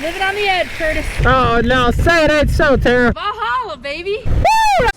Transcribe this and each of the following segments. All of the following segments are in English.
Living on the edge, Curtis. Oh no, say it ain't so, Tara. Valhalla, baby. Woo!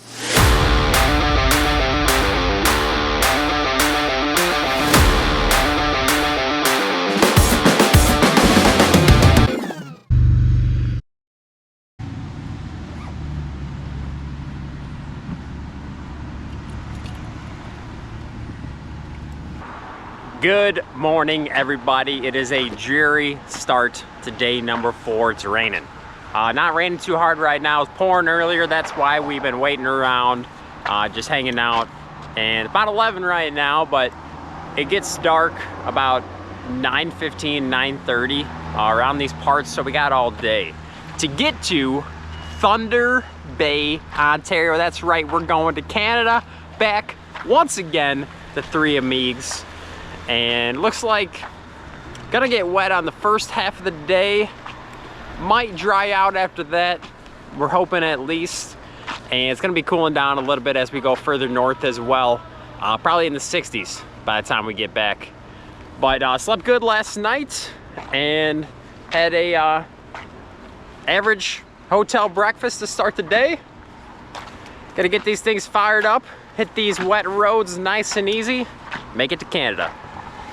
Good morning, everybody. It is a dreary start to day number 4. It's raining. Not raining too hard right now. It's pouring earlier. That's why we've been waiting around, just hanging out. And it's about 11 right now, but it gets dark about 9:15, 9:30 around these parts, so we got all day to get to Thunder Bay, Ontario. That's right, we're going to Canada, back once again, the Three Amigs. And looks like gonna get wet on the first half of the day, might dry out after that, we're hoping at least, and it's gonna be cooling down a little bit as we go further north as well, probably in the 60s by the time we get back. But slept good last night and had a average hotel breakfast to start the day. Gotta get these things fired up, hit these wet roads nice and easy, make it to Canada.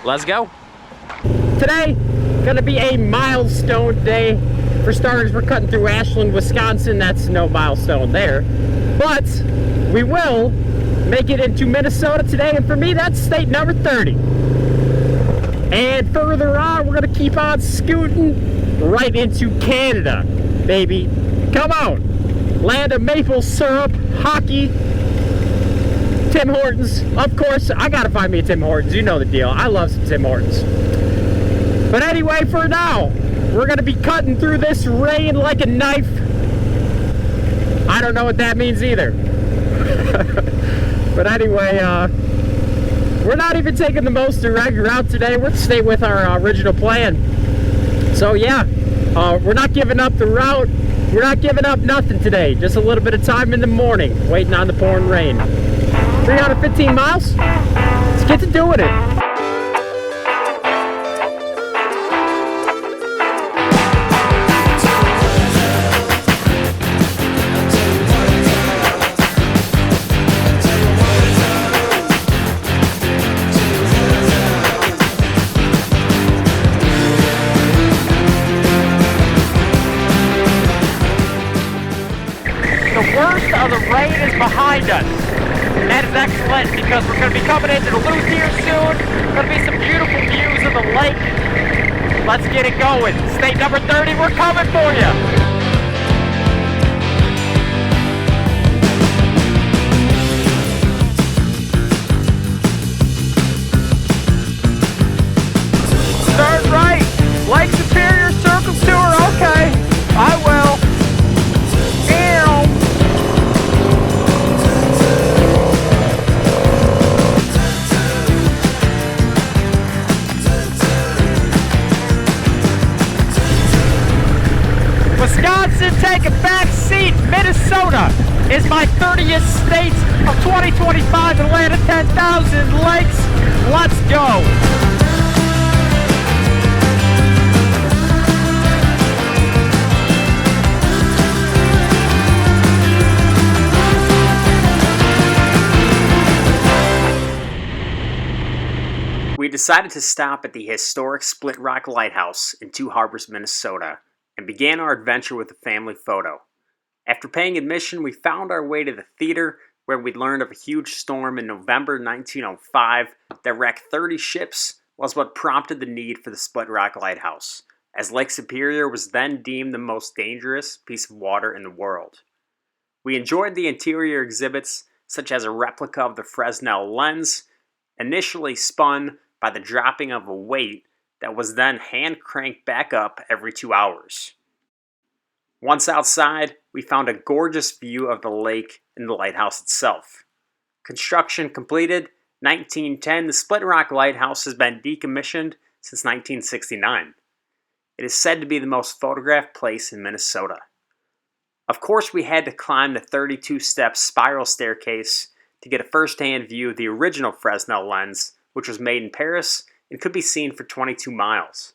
Let's go. Today, gonna be a milestone day. For starters, we're cutting through Ashland, Wisconsin. That's no milestone there. But we will make it into Minnesota today, and for me, that's state number 30. And further on, we're gonna keep on scooting right into Canada, baby. Come on. Land of maple syrup, hockey, Tim Hortons, of course. I gotta find me a Tim Hortons, you know the deal. I love some Tim Hortons. But anyway, for now, we're gonna be cutting through this rain like a knife. I don't know what that means either. But anyway, we're not even taking the most direct route today. We're gonna stay with our original plan. So yeah, we're not giving up the route. We're not giving up nothing today. Just a little bit of time in the morning, waiting on the pouring rain. 315 miles. Let's get to doing it. The worst of the rain is behind us. That is excellent because we're going to be coming into the Loop here soon. Going to be some beautiful views of the lake. Let's get it going. State number 30, we're coming for you. Start right. Lake Superior Circle Tour. Okay, I will. Wisconsin, take a back seat. Minnesota is my 30th state of 2025 and land of 10,000 lakes. Let's go. We decided to stop at the historic Split Rock Lighthouse in Two Harbors, Minnesota, and began our adventure with a family photo. After paying admission, we found our way to the theater where we learned of a huge storm in November 1905 that wrecked 30 ships was what prompted the need for the Split Rock Lighthouse, as Lake Superior was then deemed the most dangerous piece of water in the world. We enjoyed the interior exhibits, such as a replica of the Fresnel lens, initially spun by the dropping of a weight that was then hand-cranked back up every 2 hours. Once outside, we found a gorgeous view of the lake and the lighthouse itself. Construction completed 1910, the Split Rock Lighthouse has been decommissioned since 1969. It is said to be the most photographed place in Minnesota. Of course, we had to climb the 32-step spiral staircase to get a first-hand view of the original Fresnel lens, which was made in Paris and could be seen for 22 miles.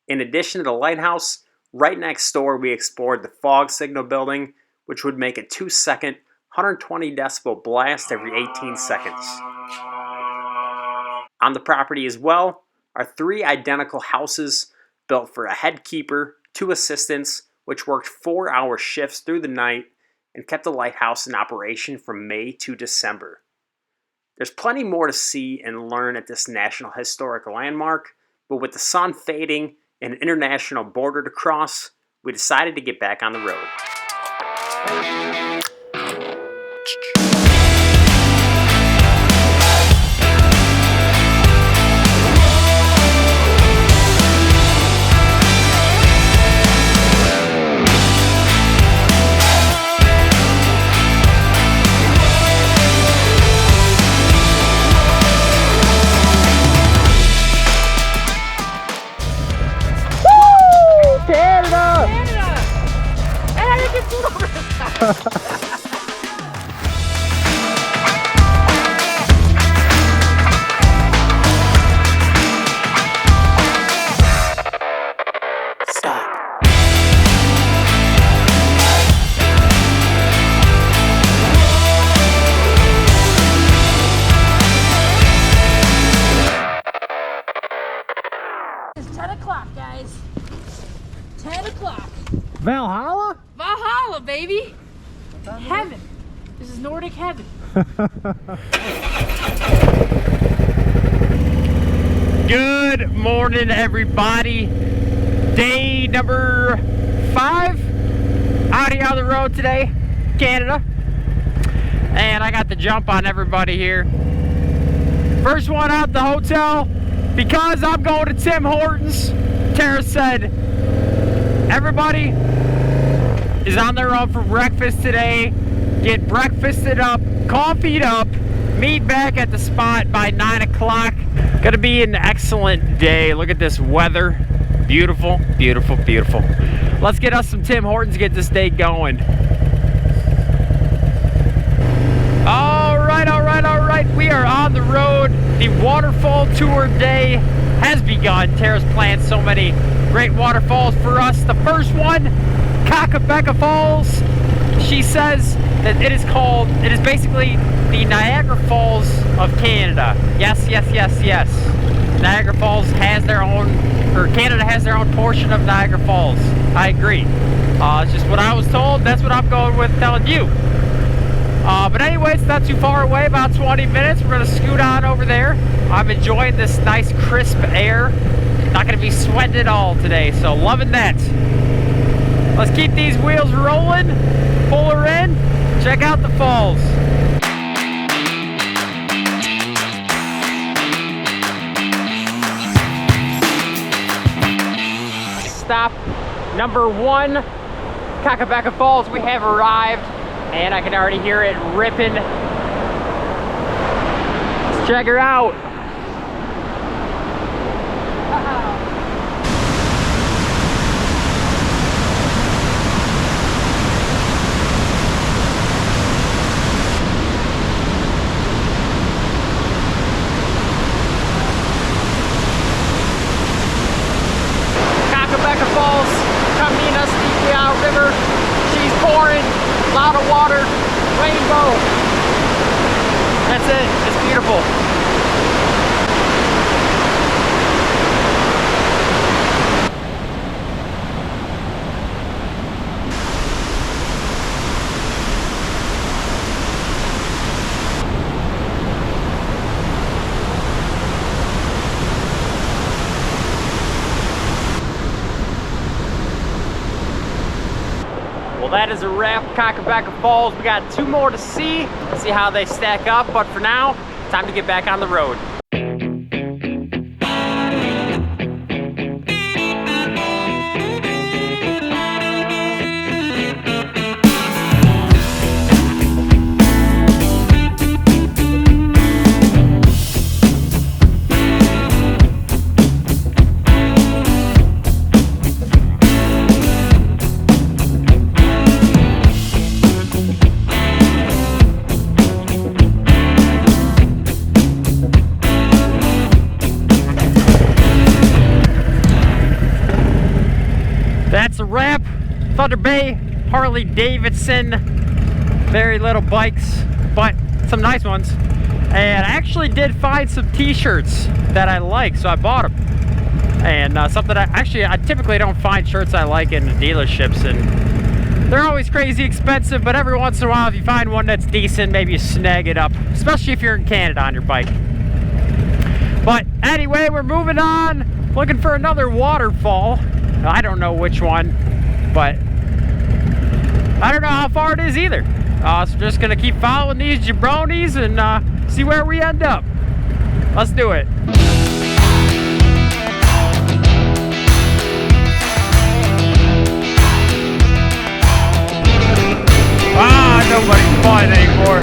In addition to the lighthouse, Right next door, we explored the fog signal building, which would make a 2-second, 120 decibel blast every 18 seconds. On the property as well are 3 identical houses built for a head keeper, 2 assistants, which worked 4-hour shifts through the night and kept the lighthouse in operation from May to December. There's plenty more to see and learn at this National Historic Landmark, but with the sun fading and an international border to cross, we decided to get back on the road. It's 10 o'clock, guys. 10 o'clock. Valhalla? Valhalla, baby. Heaven. This is Nordic heaven. Good morning, everybody. Day number 5 out here on the road today, Canada. And I got the jump on everybody here. First one out the hotel, because I'm going to Tim Hortons. Tara said everybody is on their own for breakfast today. Get breakfasted up, coffeeed up, meet back at the spot by 9 o'clock. Gonna be an excellent day. Look at this weather. Beautiful, beautiful, beautiful. Let's get us some Tim Hortons, get this day going. All right. We are on the road. The waterfall tour day has begun. Tara's planned so many great waterfalls for us. The first one, Kakabeka Falls. She says that it is basically the Niagara Falls of Canada. Yes. Niagara Falls has their own, or Canada has their own portion of Niagara Falls. I agree. It's just what I was told. That's what I'm going with telling you. But anyway, it's not too far away, about 20 minutes. We're going to scoot on over there. I'm enjoying this nice crisp air. Not going to be sweating at all today, so loving that. Let's keep these wheels rolling, pull her in, check out the falls. Stop number 1, Kakabeka Falls. We have arrived, and I can already hear it ripping. Let's check her out. Kakabeka Falls, come meet us deeply out river. She's pouring, a lot of water, rainbow. That's it, it's beautiful. Well, that is a wrap, Kakabeka Falls. We got 2 more to see how they stack up, but for now, time to get back on the road. Thunder Bay, Harley Davidson, very little bikes, but some nice ones. And I actually did find some t-shirts that I like, so I bought them. And something I typically don't find shirts I like in the dealerships, and they're always crazy expensive, but every once in a while if you find one that's decent, maybe you snag it up, especially if you're in Canada on your bike. But anyway, we're moving on, looking for another waterfall. I don't know which one, but I don't know how far it is either. So just gonna keep following these jabronis and see where we end up. Let's do it. Nobody's flying anymore.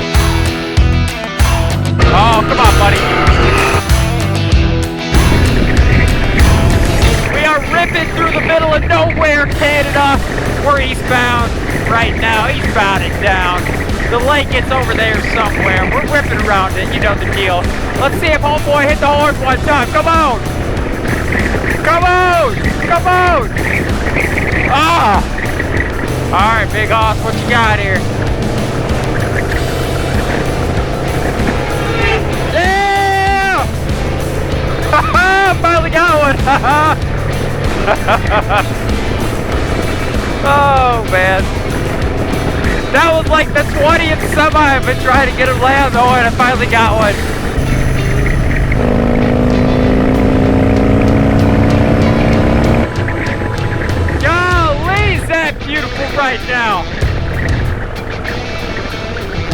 Oh, come on, buddy. We are ripping through the middle of nowhere, Canada. We're eastbound right now, eastbound and down. The lake is over there somewhere. We're ripping around it, you know the deal. Let's see if homeboy hit the horn one time. Come on. Come on. Come on. Ah. All right, big hoss, what you got here? Finally got one! Oh man. That was like the 20th semi I've been trying to get him land on, and I finally got one. Golly, is that beautiful right now?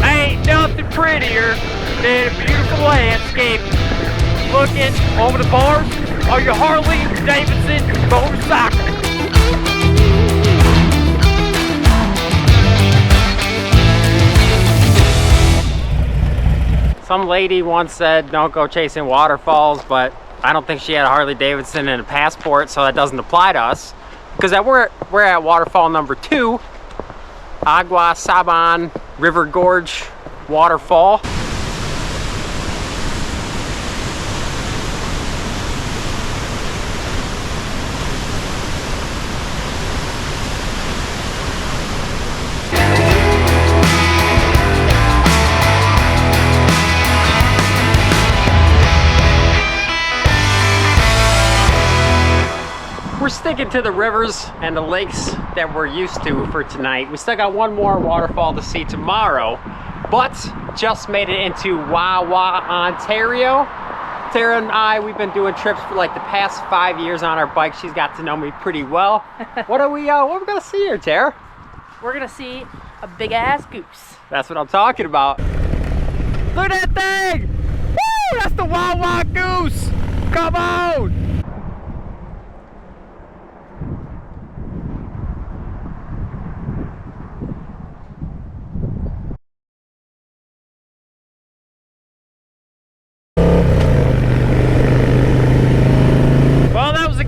Ain't nothing prettier than a beautiful landscape. Looking over the bars on your Harley Davidson motorcycle. Some lady once said don't go chasing waterfalls, but I don't think she had a Harley Davidson and a passport, so that doesn't apply to us. Because we're at waterfall number 2, Agua Saban River Gorge waterfall. We're sticking to the rivers and the lakes that we're used to for tonight. We still got one more waterfall to see tomorrow, but just made it into Wawa, Ontario. Tara and I, we've been doing trips for like the past 5 years on our bike. She's got to know me pretty well. What are we gonna see here, Tara? We're gonna see a big ass goose. That's what I'm talking about. Look at that thing! Woo! That's the Wawa goose! Come on!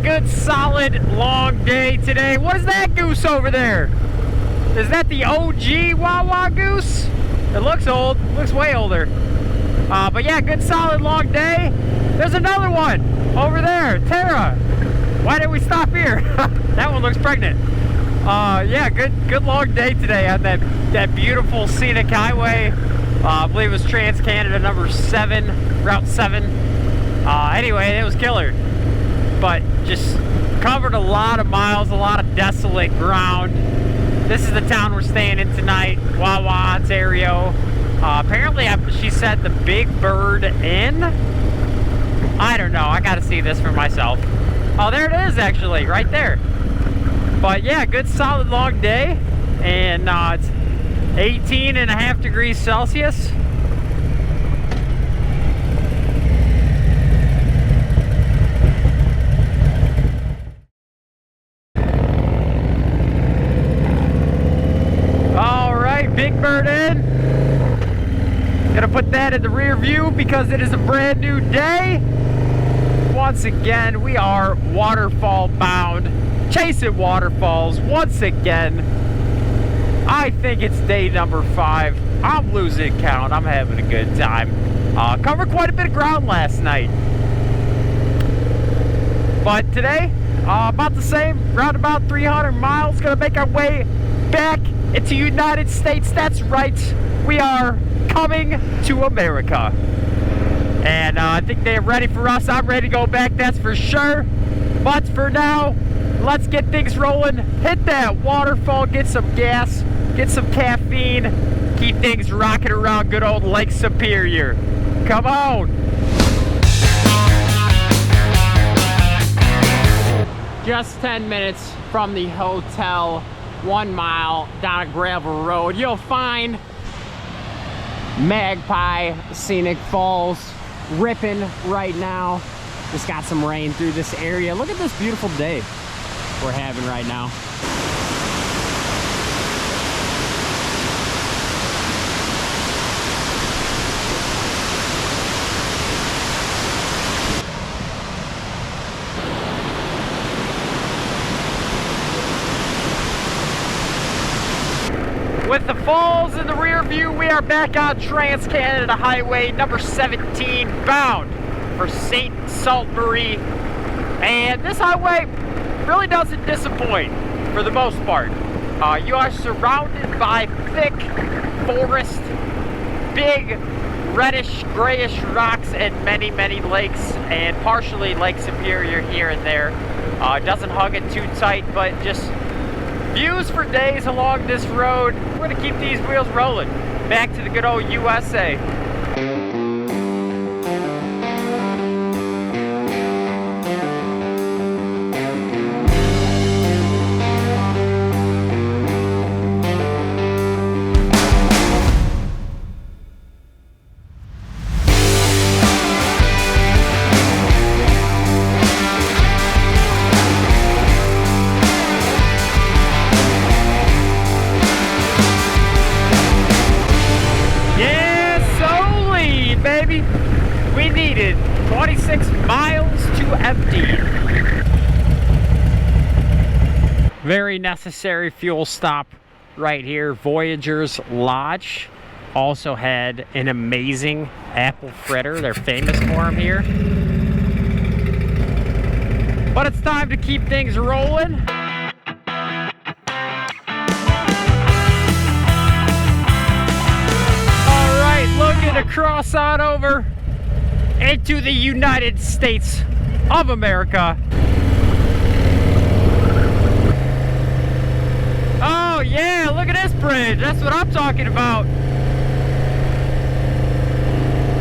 Good solid long day today. What is that goose over there? Is that the OG Wawa goose? It looks old, looks way older. But yeah, good solid long day. There's another one over there. Tara, why did we stop here? That one looks pregnant. Yeah, good long day today on that beautiful scenic highway. I believe it was Trans-Canada number 7, Route 7. Anyway, it was killer. But just covered a lot of miles, a lot of desolate ground. This is the town we're staying in tonight, Wawa, Ontario. Apparently, she said the Big Bird Inn. I don't know, I gotta see this for myself. Oh, there it is actually, right there. But yeah, good solid long day. And it's 18.5 degrees Celsius. Big Bird Inn. Gonna put that in the rear view because it is a brand new day. Once again, we are waterfall bound, chasing waterfalls once again. I think it's day number 5. I'm losing count. I'm having a good time. Covered quite a bit of ground last night. But today, about the same, round about 300 miles. Gonna make our way back into United States. That's right, we are coming to America. And I think they're ready for us. I'm ready to go back, that's for sure. But for now, let's get things rolling. Hit that waterfall, get some gas, get some caffeine, keep things rocking around good old Lake Superior. Come on. Just 10 minutes from the hotel, 1 mile down a gravel road, you'll find Magpie Scenic Falls, ripping right now. Just got some rain through this area. Look at this beautiful day we're having right now. With the falls in the rear view, we are back on Trans-Canada Highway number 17, bound for St. Sault Marie. And this highway really doesn't disappoint for the most part. You are surrounded by thick forest, big reddish grayish rocks, and many lakes, and partially Lake Superior here and there. Doesn't hug it too tight, but just views for days along this road. We're gonna keep these wheels rolling back to the good old USA. We needed 26 miles to empty. Very necessary fuel stop right here. Voyager's Lodge also had an amazing apple fritter. They're famous for them here. But it's time to keep things rolling. All right, looking to cross on over into the United States of America. Oh yeah, look at this bridge. That's what I'm talking about.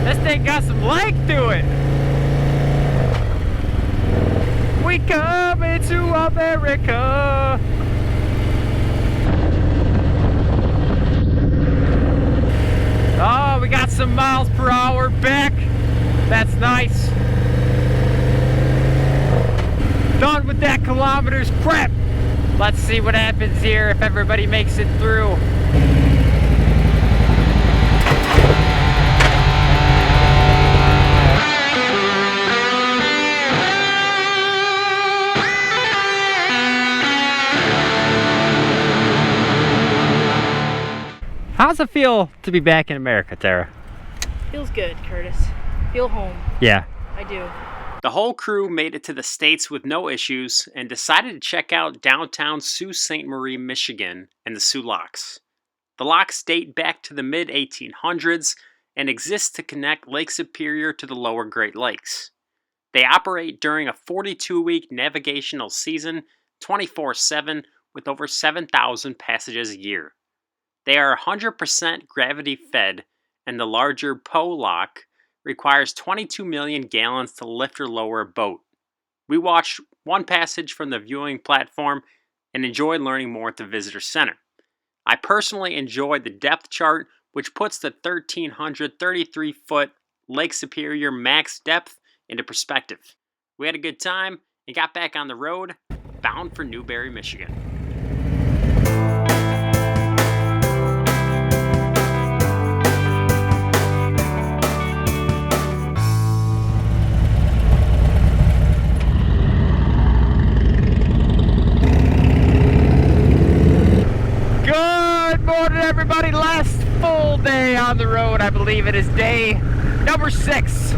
This thing got some length to it. We coming to America. Oh, we got some miles per hour back. That's nice. Done with that kilometers crap. Let's see what happens here if everybody makes it through. How's it feel to be back in America, Tara? Feels good, Curtis. Feel home. Yeah. I do. The whole crew made it to the States with no issues and decided to check out downtown Sault Ste. Marie, Michigan and the Soo Locks. The locks date back to the mid-1800s and exist to connect Lake Superior to the lower Great Lakes. They operate during a 42-week navigational season, 24/7, with over 7,000 passages a year. They are 100% gravity fed, and the larger Po lock requires 22 million gallons to lift or lower a boat. We watched one passage from the viewing platform and enjoyed learning more at the visitor center. I personally enjoyed the depth chart, which puts the 1,333-foot Lake Superior max depth into perspective. We had a good time and got back on the road, bound for Newberry, Michigan. Everybody, last full day on the road. I believe it is day number 6.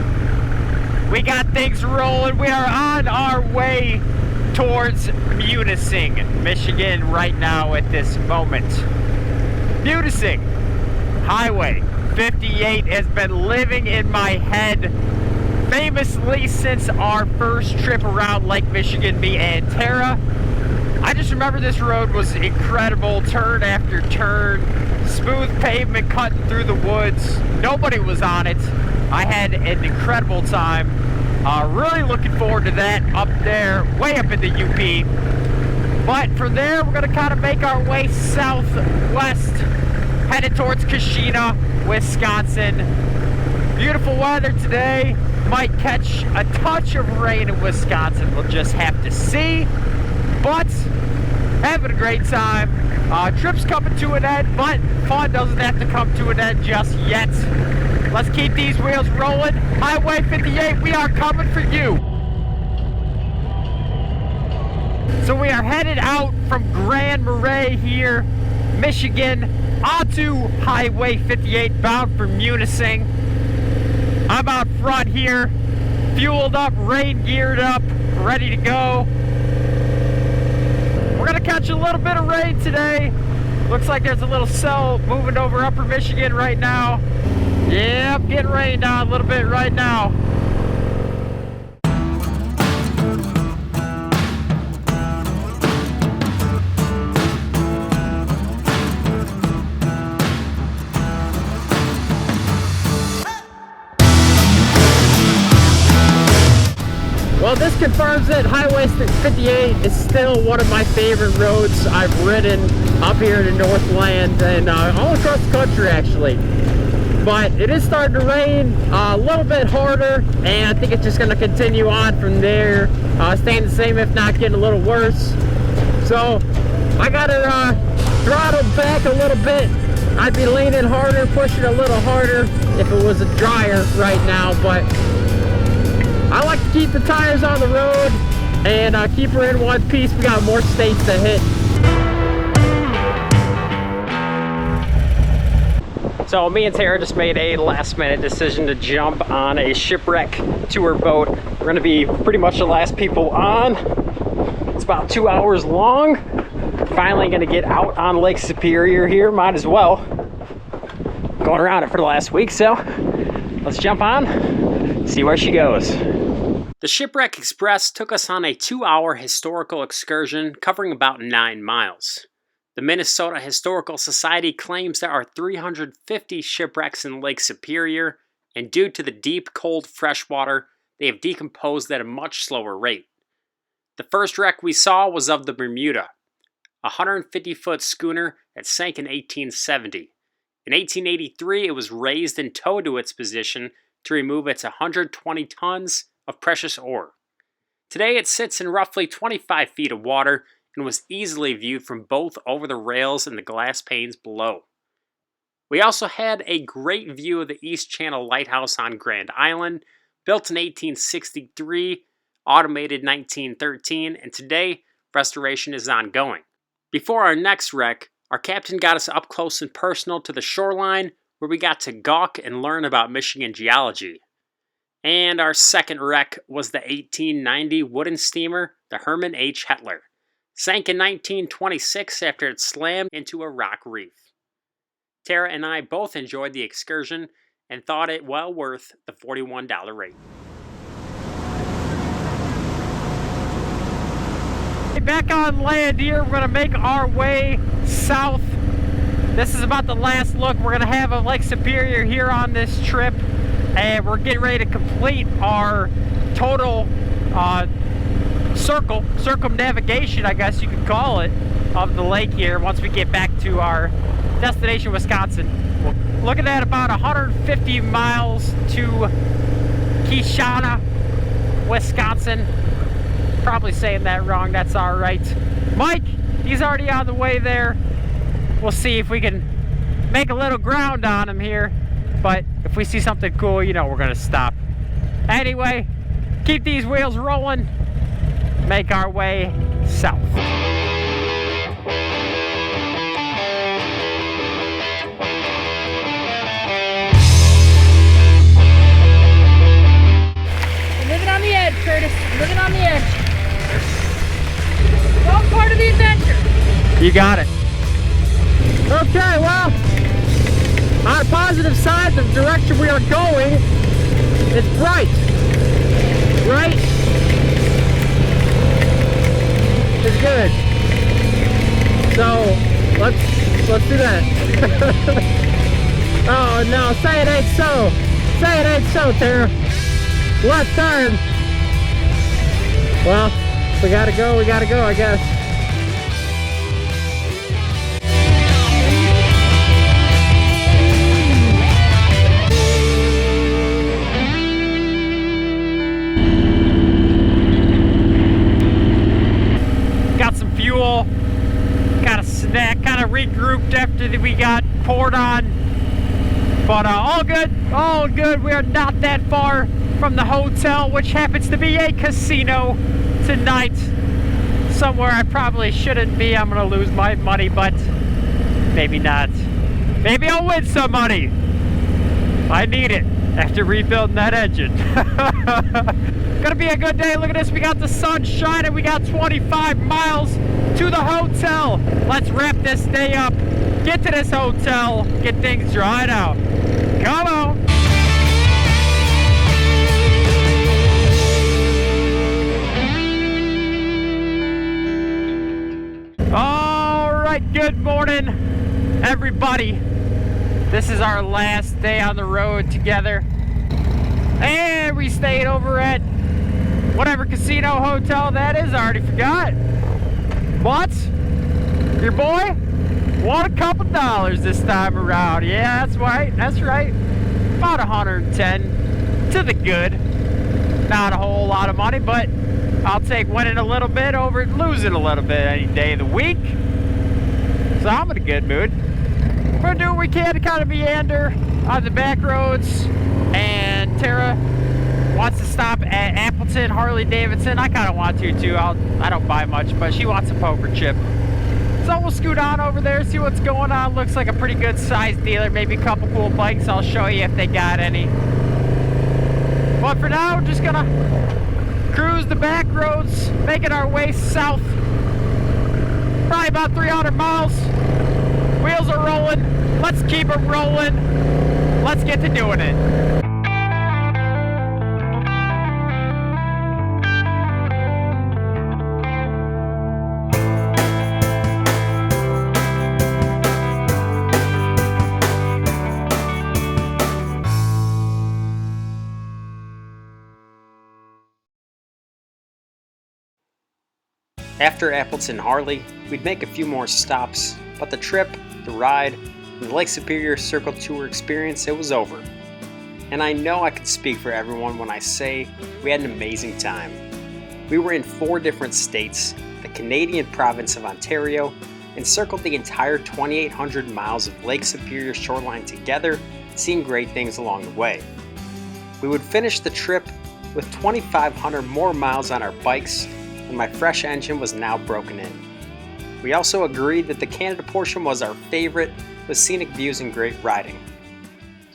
We got things rolling. We are on our way towards Munising, Michigan right now at this moment. Munising, Highway 58 has been living in my head famously since our first trip around Lake Michigan, me and Tara. I just remember this road was incredible, turn after turn, smooth pavement cutting through the woods. Nobody was on it. I had an incredible time. Really looking forward to that up there, way up in the UP. But from there, we're gonna kind of make our way southwest, headed towards Kashina, Wisconsin. Beautiful weather today. Might catch a touch of rain in Wisconsin. We'll just have to see. But having a great time. Trip's coming to an end, but fun doesn't have to come to an end just yet. Let's keep these wheels rolling. Highway 58, we are coming for you. So we are headed out from Grand Marais here, Michigan, onto Highway 58, bound for Munising. I'm out front here, fueled up, rain geared up, ready to go. We're gonna catch a little bit of rain today. Looks like there's a little cell moving over upper Michigan right now. Yep, getting rained on a little bit right now. Well, this confirms that Highway 58 is still one of my favorite roads I've ridden up here in the Northland and all across the country actually. But it is starting to rain a little bit harder, and I think it's just going to continue on from there, staying the same if not getting a little worse. So I got to throttle back a little bit. I'd be leaning harder, pushing a little harder if it was drier right now, but I like to keep the tires on the road and keep her in one piece. We got more states to hit. So me and Tara just made a last minute decision to jump on a Shipwreck tour boat. We're gonna be pretty much the last people on. It's about 2 hours long. Finally gonna get out on Lake Superior here, might as well. Going around it for the last week, so let's jump on, see where she goes. The Shipwreck Express took us on a 2-hour historical excursion covering about 9 miles. The Minnesota Historical Society claims there are 350 shipwrecks in Lake Superior, and due to the deep, cold freshwater, they have decomposed at a much slower rate. The first wreck we saw was of the Bermuda, a 150-foot schooner that sank in 1870. In 1883, it was raised and towed to its position to remove its 120 tons of precious ore. Today it sits in roughly 25 feet of water and was easily viewed from both over the rails and the glass panes below. We also had a great view of the East Channel Lighthouse on Grand Island, built in 1863, automated 1913, and today restoration is ongoing. Before our next wreck, our captain got us up close and personal to the shoreline, where we got to gawk and learn about Michigan geology. And our second wreck was the 1890 wooden steamer, the Herman H. Hetler. Sank in 1926 after it slammed into a rock reef. Tara and I both enjoyed the excursion and thought it well worth the $41 rate. Back on land here, we're going to make our way south. This is about the last look we're going to have of Lake Superior here on this trip. And we're getting ready to complete our total circumnavigation, I guess you could call it, of the lake here once we get back to our destination, Wisconsin. We're looking at about 150 miles to Kashina, Wisconsin. Probably saying that wrong, that's all right. Mike, he's already on the way there. We'll see if we can make a little ground on him here. But if we see something cool, you know we're gonna stop. Anyway, keep these wheels rolling, make our way south. I'm living on the edge, Curtis. I'm living on the edge. part of the adventure. You got it. Okay, well, on a positive side, the direction we are going is bright. Right? It's good. So let's do that. Oh no, say it ain't so. Say it ain't so, Tara. Left turn. Well, we gotta go, I guess. Got some fuel, got a snack, kind of regrouped after we got poured on. But all good. We are not that far from the hotel, which happens to be a casino tonight. Somewhere I probably shouldn't be. I'm gonna lose my money, but maybe not. Maybe I'll win some money. I need it after rebuilding that engine. Gonna be a good day. Look at this, we got the sun shining. We got 25 miles to the hotel. Let's wrap this day up, get to this hotel, get things dried out. Come on. All right, good morning, everybody. This is our last day on the road together. And we stayed over at whatever casino hotel that is, I already forgot. What? Your boy won a couple dollars this time around. Yeah, that's right. About 110 to the good. Not a whole lot of money, but I'll take winning a little bit over losing a little bit any day of the week. So I'm in a good mood. We're gonna do what we can to kind of meander on the back roads. And Tara wants to stop at Appleton Harley Davidson. I kind of want to too. I don't buy much, but she wants a poker chip. So we'll scoot on over there, see what's going on. Looks like a pretty good sized dealer, maybe a couple cool bikes. I'll show you if they got any. But for now, we're just gonna cruise the back roads, making our way south. Probably about 300 miles. Wheels are rolling. Let's keep them rolling. Let's get to doing it. After Appleton Harley, we'd make a few more stops, but the trip, the ride, and the Lake Superior Circle Tour experience, it was over. And I know I can speak for everyone when I say we had an amazing time. We were in 4 different states, the Canadian province of Ontario, and circled the entire 2,800 miles of Lake Superior shoreline together, seeing great things along the way. We would finish the trip with 2,500 more miles on our bikes, and my fresh engine was now broken in. We also agreed that the Canada portion was our favorite, with scenic views and great riding.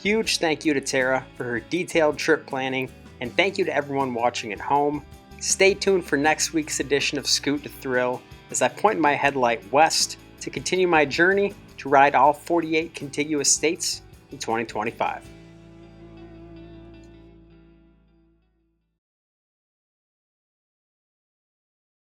Huge thank you to Tara for her detailed trip planning, and thank you to everyone watching at home. Stay tuned for next week's edition of Scoot to Thrill as I point my headlight west to continue my journey to ride all 48 contiguous states in 2025.